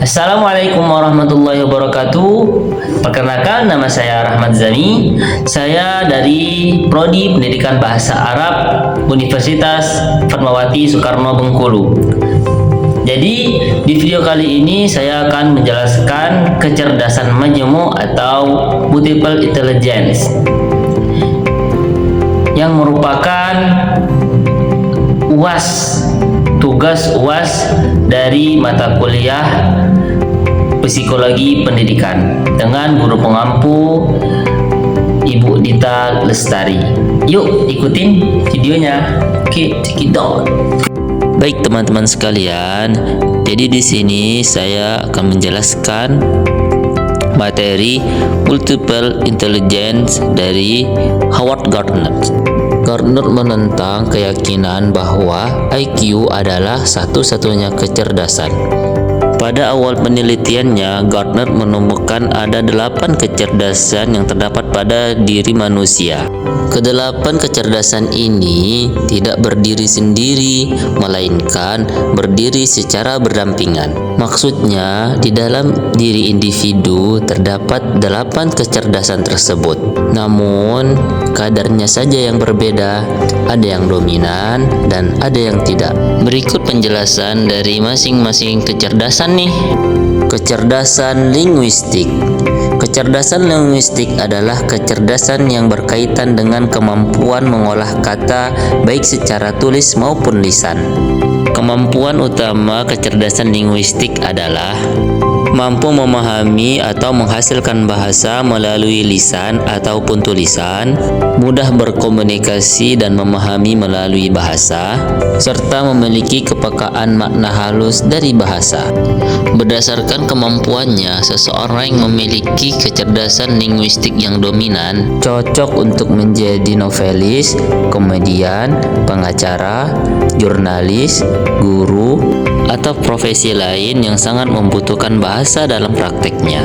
Assalamualaikum warahmatullahi wabarakatuh. Perkenalkan, nama saya Rahmat Zani. Saya dari Prodi Pendidikan Bahasa Arab Universitas Fatmawati Soekarno Bengkulu. Jadi di video kali ini saya akan menjelaskan kecerdasan majemuk atau multiple intelligence, yang merupakan tugas UAS dari mata kuliah Psikologi Pendidikan dengan guru pengampu Ibu Dita Lestari. Yuk ikutin videonya. Oke, check it out. Baik teman-teman sekalian, jadi di sini saya akan menjelaskan materi multiple intelligence dari Howard Gardner. Gardner menentang keyakinan bahwa IQ adalah satu-satunya kecerdasan. Pada awal penelitiannya, Gardner menemukan ada 8 kecerdasan yang terdapat pada diri manusia. Kedelapan kecerdasan ini tidak berdiri sendiri, melainkan berdiri secara berdampingan. Maksudnya, di dalam diri individu terdapat 8 kecerdasan tersebut. Namun, kadarnya saja yang berbeda, ada yang dominan dan ada yang tidak. Berikut penjelasan dari masing-masing kecerdasan nih. Kecerdasan linguistik. Kecerdasan linguistik adalah kecerdasan yang berkaitan dengan kemampuan mengolah kata baik secara tulis maupun lisan. Kemampuan utama kecerdasan linguistik adalah mampu memahami atau menghasilkan bahasa melalui lisan ataupun tulisan, mudah berkomunikasi dan memahami melalui bahasa, serta memiliki kepekaan makna halus dari bahasa. Berdasarkan kemampuannya, seseorang yang memiliki kecerdasan linguistik yang dominan cocok untuk menjadi novelis, komedian, pengacara, jurnalis, guru, atau profesi lain yang sangat membutuhkan bahasa dalam prakteknya.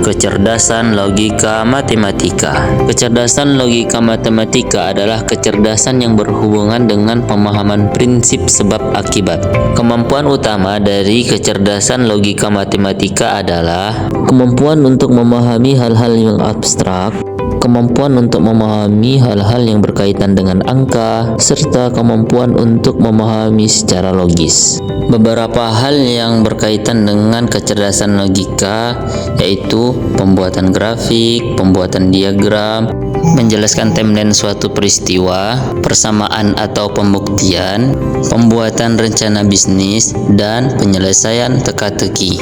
Kecerdasan logika matematika. Kecerdasan logika matematika adalah kecerdasan yang berhubungan dengan pemahaman prinsip sebab akibat. Kemampuan utama dari kecerdasan logika matematika adalah kemampuan untuk memahami hal-hal yang abstrak, kemampuan untuk memahami hal-hal yang berkaitan dengan angka, serta kemampuan untuk memahami secara logis. Beberapa hal yang berkaitan dengan kecerdasan logika yaitu pembuatan grafik, pembuatan diagram, menjelaskan timeline suatu peristiwa, persamaan atau pembuktian, pembuatan rencana bisnis, dan penyelesaian teka-teki.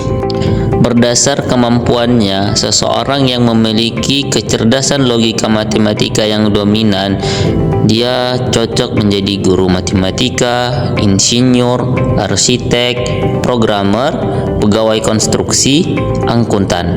Berdasar kemampuannya, seseorang yang memiliki kecerdasan logika matematika yang dominan, dia cocok menjadi guru matematika, insinyur, arsitek, programmer, pegawai konstruksi, akuntan.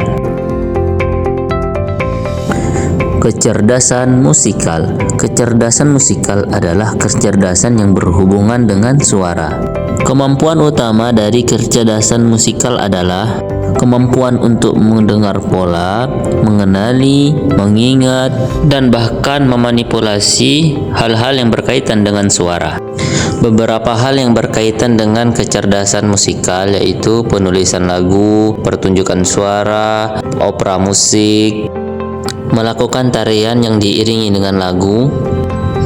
Kecerdasan musikal. Kecerdasan musikal adalah kecerdasan yang berhubungan dengan suara. Kemampuan utama dari kecerdasan musikal adalah kemampuan untuk mendengar pola, mengenali, mengingat, dan bahkan memanipulasi hal-hal yang berkaitan dengan suara. Beberapa hal yang berkaitan dengan kecerdasan musikal yaitu penulisan lagu, pertunjukan suara, opera musik, melakukan tarian yang diiringi dengan lagu,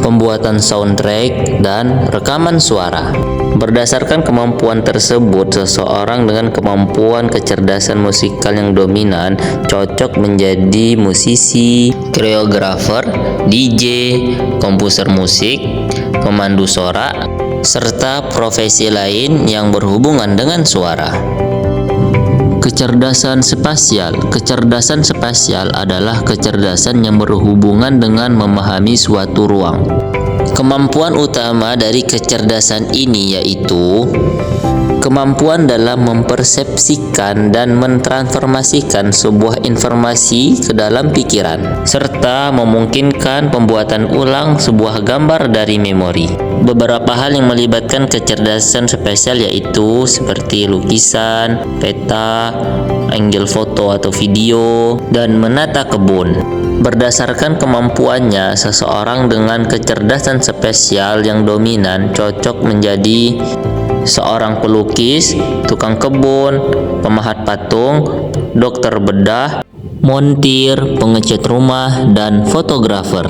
pembuatan soundtrack, dan rekaman suara. Berdasarkan kemampuan tersebut, seseorang dengan kemampuan kecerdasan musikal yang dominan cocok menjadi musisi, koreografer, DJ, komposer musik, pemandu sorak, serta profesi lain yang berhubungan dengan suara. Kecerdasan spasial. Kecerdasan spasial adalah kecerdasan yang berhubungan dengan memahami suatu ruang. Kemampuan utama dari kecerdasan ini yaitu kemampuan dalam mempersepsikan dan mentransformasikan sebuah informasi ke dalam pikiran, serta memungkinkan pembuatan ulang sebuah gambar dari memori. Beberapa hal yang melibatkan kecerdasan spasial yaitu seperti lukisan, peta, angle foto atau video, dan menata kebun. Berdasarkan kemampuannya, seseorang dengan kecerdasan spasial yang dominan cocok menjadi seorang pelukis, tukang kebun, pemahat patung, dokter bedah, montir, pengecat rumah, dan fotografer.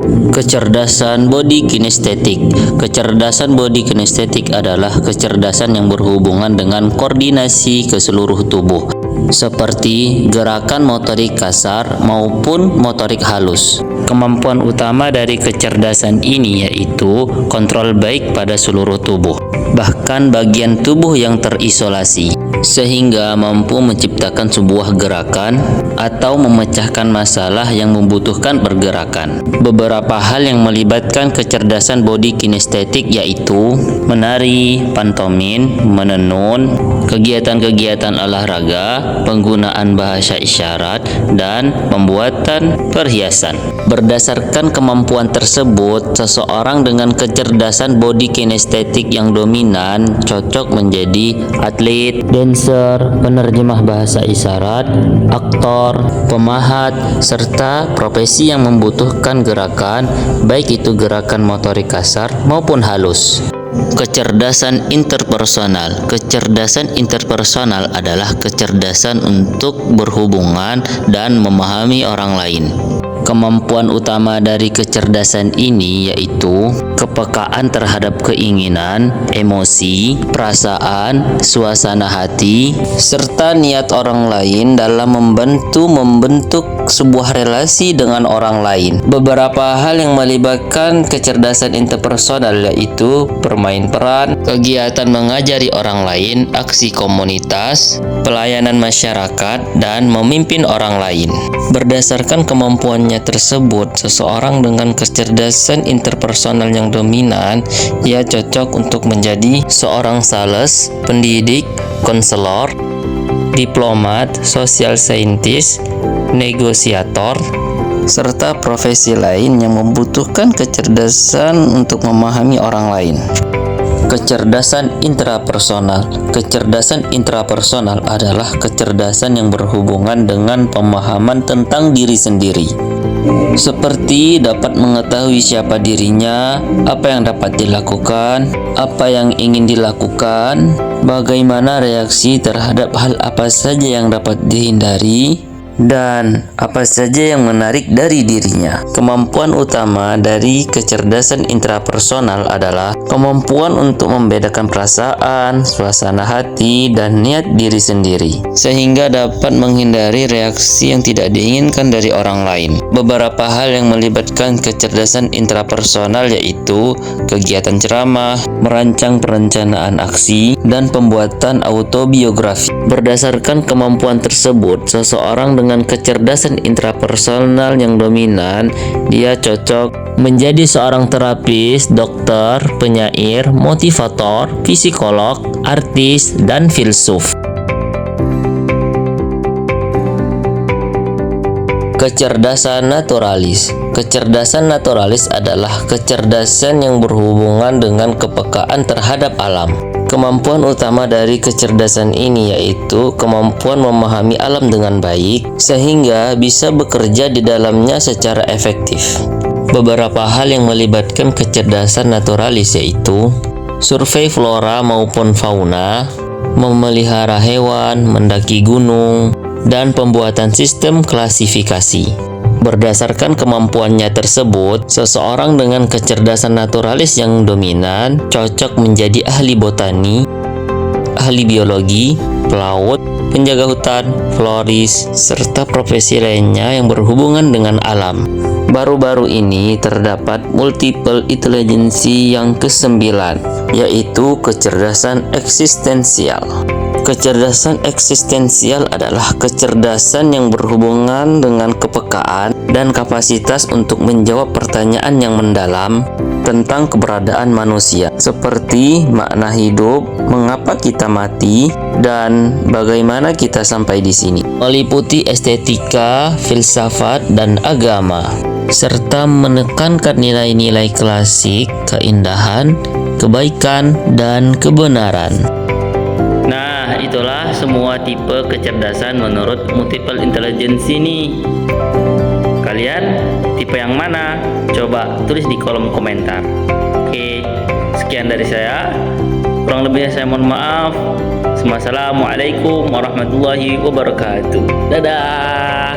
Kecerdasan body kinestetik. Kecerdasan body kinestetik adalah kecerdasan yang berhubungan dengan koordinasi ke seluruh tubuh, seperti gerakan motorik kasar maupun motorik halus. Kemampuan utama dari kecerdasan ini yaitu kontrol baik pada seluruh tubuh, bahkan bagian tubuh yang terisolasi, sehingga mampu menciptakan sebuah gerakan atau memecahkan masalah yang membutuhkan pergerakan. Beberapa hal yang melibatkan kecerdasan body kinestetik yaitu menari, pantomin, menenun, kegiatan-kegiatan olahraga, penggunaan bahasa isyarat, dan pembuatan perhiasan. Berdasarkan kemampuan tersebut, seseorang dengan kecerdasan body kinestetik yang dominan cocok menjadi atlet, dancer, penerjemah bahasa isyarat, aktor, pemahat, serta profesi yang membutuhkan gerakan, baik itu gerakan motorik kasar maupun halus. Kecerdasan interpersonal. Kecerdasan interpersonal adalah kecerdasan untuk berhubungan dan memahami orang lain. Kemampuan utama dari kecerdasan ini yaitu kepekaan terhadap keinginan, emosi, perasaan, suasana hati, serta niat orang lain dalam membentuk sebuah relasi dengan orang lain. Beberapa hal yang melibatkan kecerdasan interpersonal yaitu bermain peran, kegiatan mengajari orang lain, aksi komunitas, pelayanan masyarakat, dan memimpin orang lain. Berdasarkan kemampuannya tersebut, seseorang dengan kecerdasan interpersonal yang dominan, ia cocok untuk menjadi seorang sales, pendidik, konselor, diplomat, social scientist, negosiator, serta profesi lain yang membutuhkan kecerdasan untuk memahami orang lain. Kecerdasan intrapersonal. Kecerdasan intrapersonal adalah kecerdasan yang berhubungan dengan pemahaman tentang diri sendiri, seperti dapat mengetahui siapa dirinya, apa yang dapat dilakukan, apa yang ingin dilakukan, bagaimana reaksi terhadap hal apa saja yang dapat dihindari, dan apa saja yang menarik dari dirinya. Kemampuan utama dari kecerdasan intrapersonal adalah kemampuan untuk membedakan perasaan, suasana hati, dan niat diri sendiri, sehingga dapat menghindari reaksi yang tidak diinginkan dari orang lain. Beberapa hal yang melibatkan kecerdasan intrapersonal yaitu kegiatan ceramah, merancang perencanaan aksi, dan pembuatan autobiografi. Berdasarkan kemampuan tersebut, seseorang dengan kecerdasan intrapersonal yang dominan, dia cocok menjadi seorang terapis, dokter, penyair, motivator, psikolog, artis, dan filsuf. Kecerdasan naturalis. Kecerdasan naturalis adalah kecerdasan yang berhubungan dengan kepekaan terhadap alam. Kemampuan utama dari kecerdasan ini yaitu kemampuan memahami alam dengan baik, sehingga bisa bekerja di dalamnya secara efektif. Beberapa hal yang melibatkan kecerdasan naturalis yaitu survei flora maupun fauna, memelihara hewan, mendaki gunung, dan pembuatan sistem klasifikasi. Berdasarkan kemampuannya tersebut, seseorang dengan kecerdasan naturalis yang dominan cocok menjadi ahli botani, ahli biologi, pelaut, penjaga hutan, floris, serta profesi lainnya yang berhubungan dengan alam. Baru-baru ini terdapat multiple intelligence yang ke-9, yaitu kecerdasan eksistensial. Kecerdasan eksistensial adalah kecerdasan yang berhubungan dengan kepekaan dan kapasitas untuk menjawab pertanyaan yang mendalam tentang keberadaan manusia, seperti makna hidup, mengapa kita mati, dan bagaimana kita sampai di sini. Meliputi estetika, filsafat, dan agama, serta menekankan nilai-nilai klasik, keindahan, kebaikan, dan kebenaran. Nah, itulah semua tipe kecerdasan menurut multiple intelligence ini. Kalian tipe yang mana? Coba tulis di kolom komentar. Oke, sekian dari saya. Kurang lebihnya saya mohon maaf. Wassalamualaikum warahmatullahi wabarakatuh. Dadah.